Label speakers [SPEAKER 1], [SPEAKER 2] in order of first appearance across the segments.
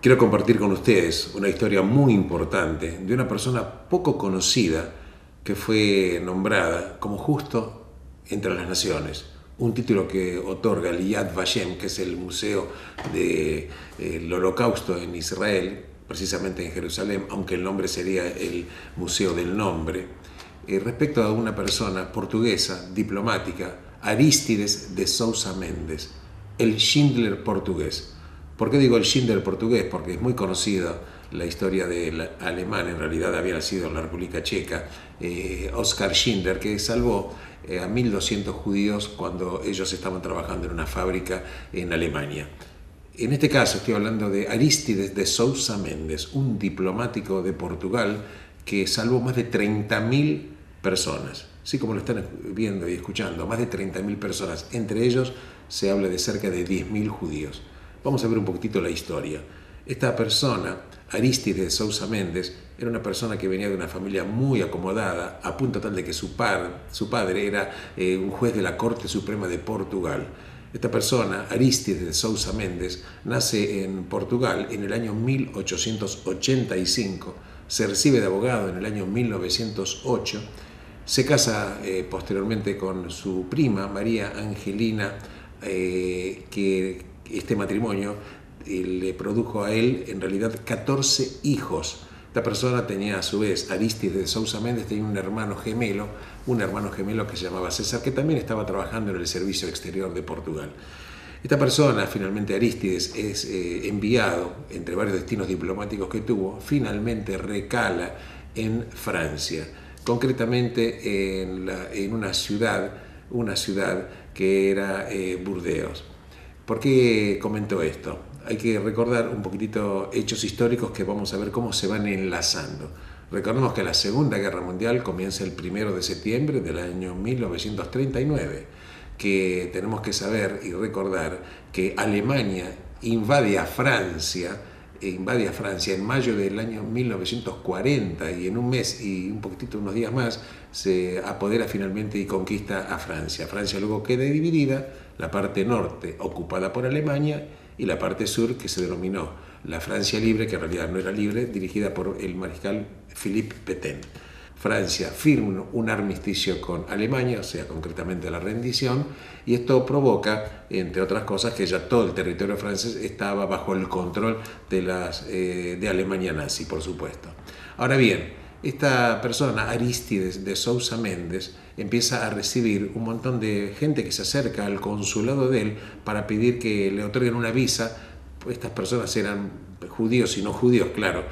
[SPEAKER 1] Quiero compartir con ustedes una historia muy importante de una persona poco conocida que fue nombrada como justo entre las naciones. Un título que otorga el Yad Vashem, que es el museo del Holocausto en Israel, precisamente en Jerusalén, aunque el nombre sería el Museo del Nombre, respecto a una persona portuguesa, diplomática, Arístides de Sousa Mendes, el Schindler portugués. ¿Por qué digo el Schindler portugués? Porque es muy conocida la historia del alemán, en realidad había nacido en la República Checa, Oskar Schindler, que salvó a 1.200 judíos cuando ellos estaban trabajando en una fábrica en Alemania. En este caso estoy hablando de Arístides de Sousa Mendes, un diplomático de Portugal que salvó más de 30.000 personas. Sí, como lo están viendo y escuchando, más de 30.000 personas. Entre ellos se habla de cerca de 10.000 judíos. Vamos a ver un poquitito la historia. Esta persona, Arístides de Sousa Mendes, era una persona que venía de una familia muy acomodada, a punto tal de que su padre era un juez de la Corte Suprema de Portugal. Esta persona, Arístides de Sousa Mendes, nace en Portugal en el año 1885, se recibe de abogado en el año 1908, se casa posteriormente con su prima, María Angelina, que este matrimonio le produjo a él en realidad 14 hijos. Esta persona tenía a su vez, Arístides de Sousa Mendes tenía un hermano gemelo que se llamaba César, que también estaba trabajando en el servicio exterior de Portugal. Esta persona, finalmente Arístides, es enviado, entre varios destinos diplomáticos que tuvo, finalmente recala en Francia, concretamente en una ciudad que era Burdeos. ¿Por qué comento esto? Hay que recordar un poquitito hechos históricos que vamos a ver cómo se van enlazando. Recordemos que la Segunda Guerra Mundial comienza el 1 de septiembre del año 1939, que tenemos que saber y recordar que Alemania invade a Francia en mayo del año 1940 y en un mes y un poquitito, unos días más, se apodera finalmente y conquista a Francia. Francia luego queda dividida, la parte norte ocupada por Alemania y la parte sur que se denominó la Francia libre, que en realidad no era libre, dirigida por el mariscal Philippe Pétain. Francia firma un armisticio con Alemania, o sea, concretamente la rendición, y esto provoca, entre otras cosas, que ya todo el territorio francés estaba bajo el control de Alemania nazi, por supuesto. Ahora bien, esta persona, Arístides de Sousa Mendes, empieza a recibir un montón de gente que se acerca al consulado de él para pedir que le otorguen una visa. Estas personas eran judíos y no judíos, claro,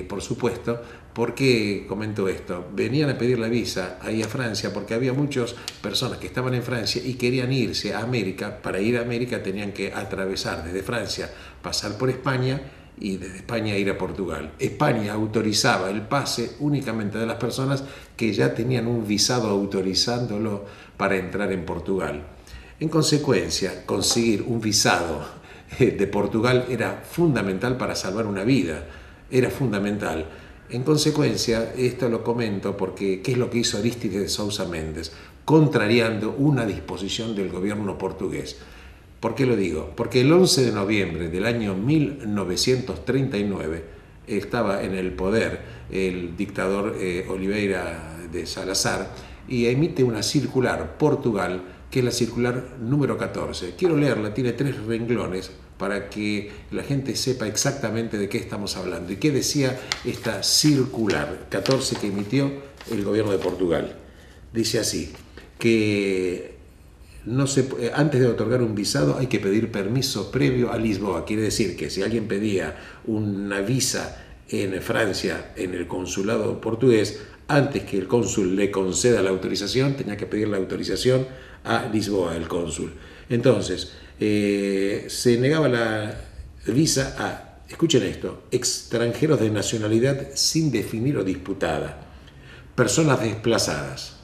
[SPEAKER 1] por supuesto. ¿Por qué comento esto? Venían a pedir la visa ahí a Francia porque había muchas personas que estaban en Francia y querían irse a América. Para ir a América tenían que atravesar desde Francia, pasar por España y desde España ir a Portugal. España autorizaba el pase únicamente de las personas que ya tenían un visado autorizándolo para entrar en Portugal. En consecuencia, conseguir un visado de Portugal era fundamental para salvar una vida, era fundamental. En consecuencia, esto lo comento porque ¿qué es lo que hizo Arístides de Sousa Mendes? Contrariando una disposición del gobierno portugués. ¿Por qué lo digo? Porque el 11 de noviembre del año 1939 estaba en el poder el dictador Oliveira de Salazar y emite una circular Portugal, que es la circular número 14. Quiero leerla, tiene 3 renglones para que la gente sepa exactamente de qué estamos hablando y qué decía esta circular 14 que emitió el gobierno de Portugal. Dice así, que antes de otorgar un visado hay que pedir permiso previo a Lisboa. Quiere decir que si alguien pedía una visa en Francia, en el consulado portugués, antes que el cónsul le conceda la autorización, tenía que pedir la autorización a Lisboa, el cónsul. Entonces, se negaba la visa a, escuchen esto, extranjeros de nacionalidad sin definir o disputada, personas desplazadas,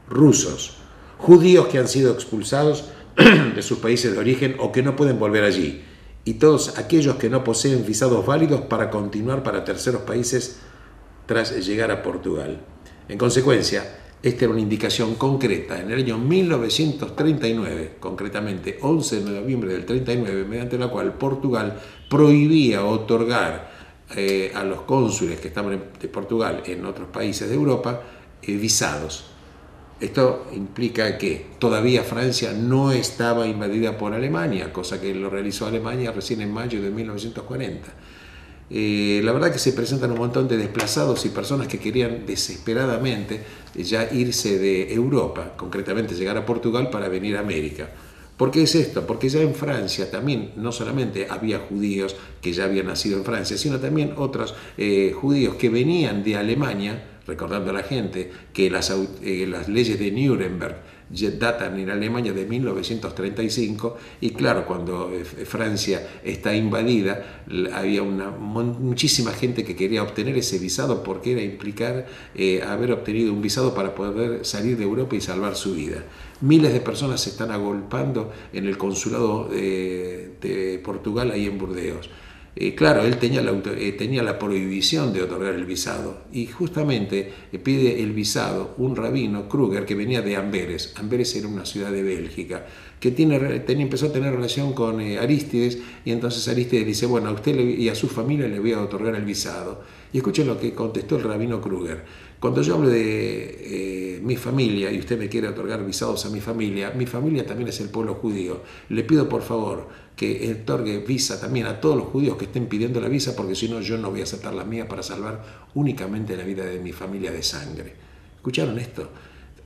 [SPEAKER 1] rusos, judíos que han sido expulsados de sus países de origen o que no pueden volver allí, y todos aquellos que no poseen visados válidos para continuar para terceros países tras llegar a Portugal. En consecuencia, Esta era una indicación concreta en el año 1939, concretamente 11 de noviembre del 39, mediante la cual Portugal prohibía otorgar a los cónsules que estaban de Portugal en otros países de Europa visados. Esto implica que todavía Francia no estaba invadida por Alemania, cosa que lo realizó Alemania recién en mayo de 1940. La verdad que se presentan un montón de desplazados y personas que querían desesperadamente ya irse de Europa, concretamente llegar a Portugal para venir a América. ¿Por qué es esto? Porque ya en Francia también no solamente había judíos que ya habían nacido en Francia, sino también otros judíos que venían de Alemania, recordando a la gente que las leyes de Nuremberg datan en Alemania de 1935 y claro, cuando Francia está invadida había muchísima gente que quería obtener ese visado porque era implicar haber obtenido un visado para poder salir de Europa y salvar su vida. Miles de personas se están agolpando en el consulado de Portugal ahí en Burdeos. Claro, él tenía la prohibición de otorgar el visado y justamente pide el visado un rabino, Kruger, que venía de Amberes. Amberes era una ciudad de Bélgica, que empezó a tener relación con Arístides y entonces Arístides dice, bueno, a usted y a su familia le voy a otorgar el visado. Y escuchen lo que contestó el rabino Kruger. Cuando yo hablo de mi familia y usted me quiere otorgar visados a mi familia también es el pueblo judío. Le pido por favor que otorgue visa también a todos los judíos que estén pidiendo la visa, porque si no yo no voy a aceptar la mía para salvar únicamente la vida de mi familia de sangre. ¿Escucharon esto?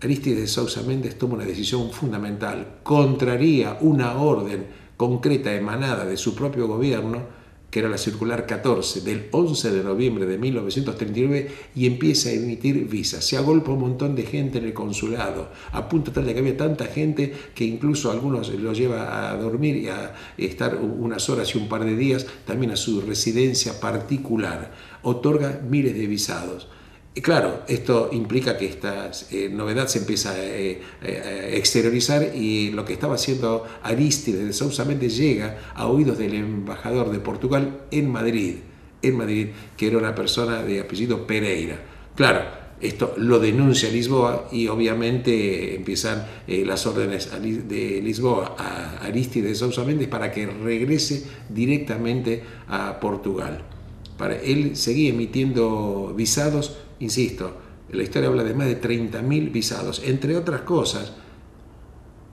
[SPEAKER 1] Arístides de Sousa Mendes toma una decisión fundamental, contraría una orden concreta emanada de su propio gobierno, que era la circular 14 del 11 de noviembre de 1939, y empieza a emitir visas. Se agolpa un montón de gente en el consulado, a punto tal de que había tanta gente que incluso algunos los lleva a dormir y a estar unas horas y un par de días también a su residencia particular. Otorga miles de visados. Y claro, esto implica que esta novedad se empieza a exteriorizar y lo que estaba haciendo Arístides de Sousa Mendes llega a oídos del embajador de Portugal en Madrid, que era una persona de apellido Pereira. Claro, esto lo denuncia Lisboa y obviamente empiezan las órdenes de Lisboa a Arístides de Sousa Mendes para que regrese directamente a Portugal. Él seguía emitiendo visados. Insisto, la historia habla de más de 30.000 visados, entre otras cosas,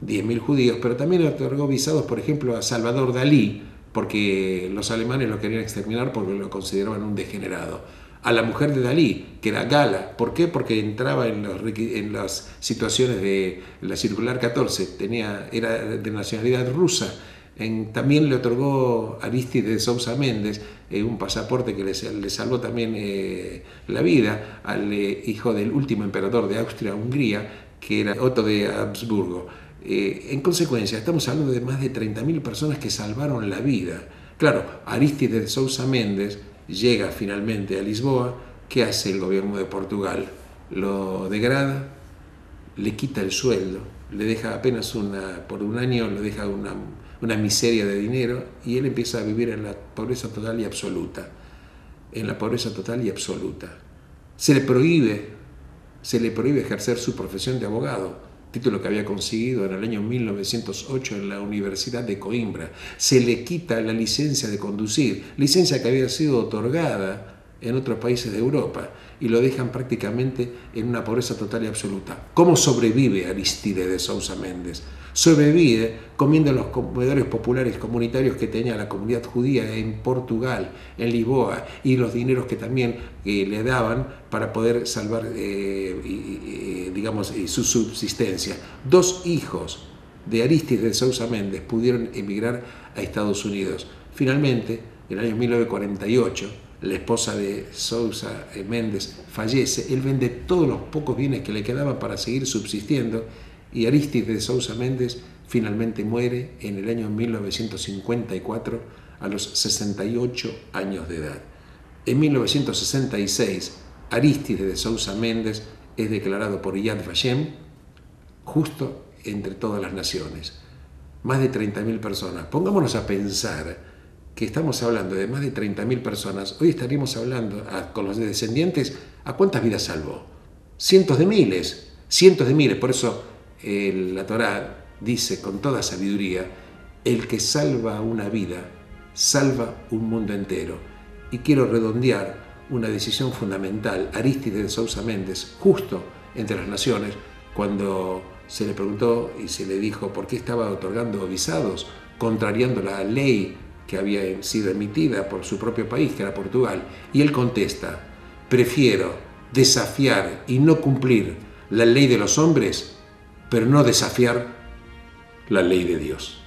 [SPEAKER 1] 10.000 judíos, pero también otorgó visados, por ejemplo, a Salvador Dalí, porque los alemanes lo querían exterminar porque lo consideraban un degenerado. A la mujer de Dalí, que era Gala. ¿Por qué? Porque entraba en las situaciones de la circular 14, era de nacionalidad rusa. También le otorgó Arístides de Sousa Mendes un pasaporte que le salvó también la vida al hijo del último emperador de Austria-Hungría, que era Otto de Habsburgo. En consecuencia, estamos hablando de más de 30.000 personas que salvaron la vida. Claro, Arístides de Sousa Mendes llega finalmente a Lisboa. ¿Qué hace el gobierno de Portugal? Lo degrada, le quita el sueldo, le deja apenas por un año, le deja una miseria de dinero y él empieza a vivir en la pobreza total y absoluta. Se le prohíbe ejercer su profesión de abogado, título que había conseguido en el año 1908 en la Universidad de Coimbra. Se le quita la licencia de conducir, licencia que había sido otorgada en otros países de Europa, y lo dejan prácticamente en una pobreza total y absoluta. ¿Cómo sobrevive Arístides de Sousa Mendes? Sobrevive comiendo en los comedores populares comunitarios que tenía la comunidad judía en Portugal, en Lisboa, y los dineros que también le daban para poder salvar su subsistencia. 2 hijos de Arístides de Sousa Mendes pudieron emigrar a Estados Unidos. Finalmente, en el año 1948, la esposa de Sousa Mendes fallece. Él vende todos los pocos bienes que le quedaban para seguir subsistiendo, y Arístides de Sousa Mendes finalmente muere en el año 1954 a los 68 años de edad. En 1966, Arístides de Sousa Mendes es declarado por Yad Vashem justo entre todas las naciones. Más de 30.000 personas. Pongámonos a pensar que estamos hablando de más de 30.000 personas. Hoy estaríamos hablando con los descendientes, ¿a cuántas vidas salvó? Cientos de miles. cientos de miles. Por eso la Torá dice con toda sabiduría, el que salva una vida, salva un mundo entero. Y quiero redondear una decisión fundamental. Arístides de Sousa Mendes, justo entre las naciones, cuando se le preguntó y se le dijo por qué estaba otorgando visados, contrariando la ley que había sido emitida por su propio país, que era Portugal, y él contesta, prefiero desafiar y no cumplir la ley de los hombres, pero no desafiar la ley de Dios.